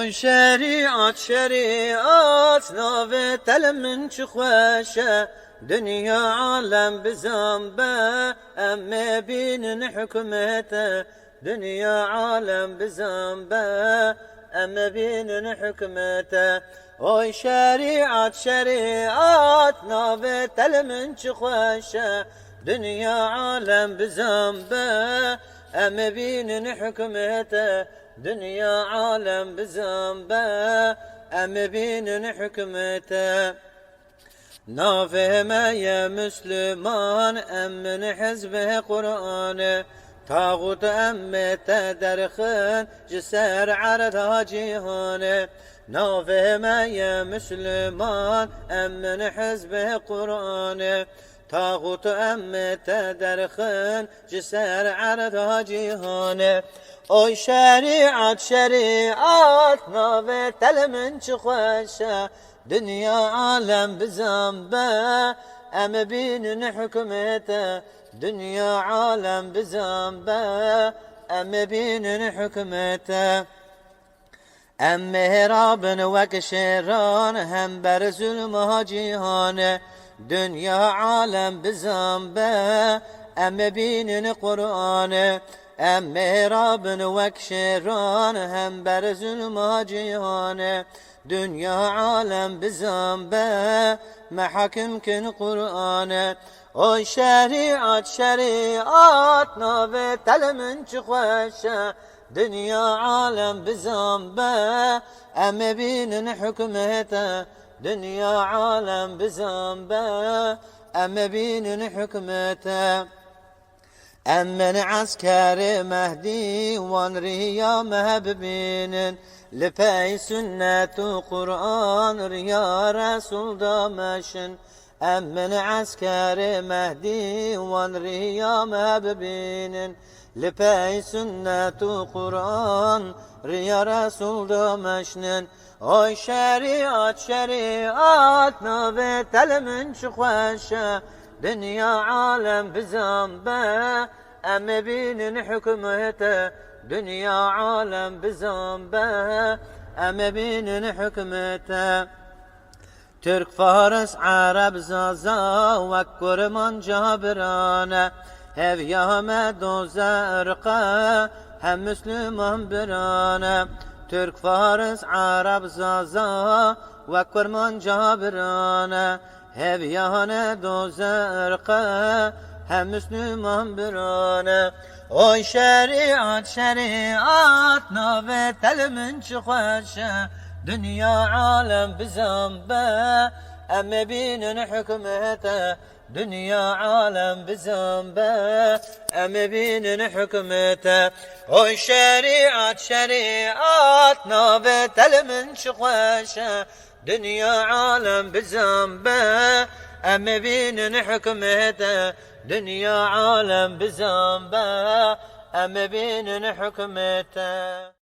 اون شریعت ناوه تل من چه خوشه دنیا عالم بزنبه اما بینن حکمته دنیا عالم بزنبه اما بینن حکمته اوی شریعت ناوه تل من چه خوشه دنیا عالم بزنبه اما بینن حکمته دنیا عالم بزنبه اما بینن حکمته نافهمه یا مسلمان امن حزب قرآن تاغوت امت درخن جسر عرض جهان نافهمه یا مسلمان امن حزب قرآن تاغوت امت درخن جسر عرض جهان اوی شریعت ناوه تل من چه خوشه دنیا عالم بزنبه اما بینن حکمته دنیا عالم بزنبه اما بینن حکمته ام مهرابن وک شیران هم بر ظلم جهان دنیا عالم بزنبه اما بینن قرآن ام مهرابن وک شیران هم بر ظلم جهان دنیا عالم بزنبه محاکم کن قرآن اوی شریعت ناوه تل من چه خوشه دنیا عالم بزنبه اما بینن حکمته دنیا عالم بزنبه اما بینن حکمته امن عسكر مهدي وان ريا مهببين لپی سنت و قرآن ریا رسول دامشن امن عسكر مهدی وان ریا مهببين لپی سنت و قرآن ریا رسول دامشن اوی شریعت ناوه تل من چه خوشه دنیا عالم بزنبه اما بینن حکمته دنیا عالم بزنبه اما بینن حکمته ترک فارس عرب زازا و کرمان جابرانه هویام دوزرقه هم مسلمان برانه ترک فارس عرب زازا و کرمان جابرانه هویان دوزرقه هم مسلمان برانه اوی شریعت ناوه تل من چه خوشه دنیا عالم بزنبه اما بینن حکمته دنیا عالم بزنبه اما بینن حکمته اوی شریعت ناوه تل من چه خوشه دنیا عالم بزنبه اما بینن حکمته دنیا عالم بزنبه اما بینن حکمته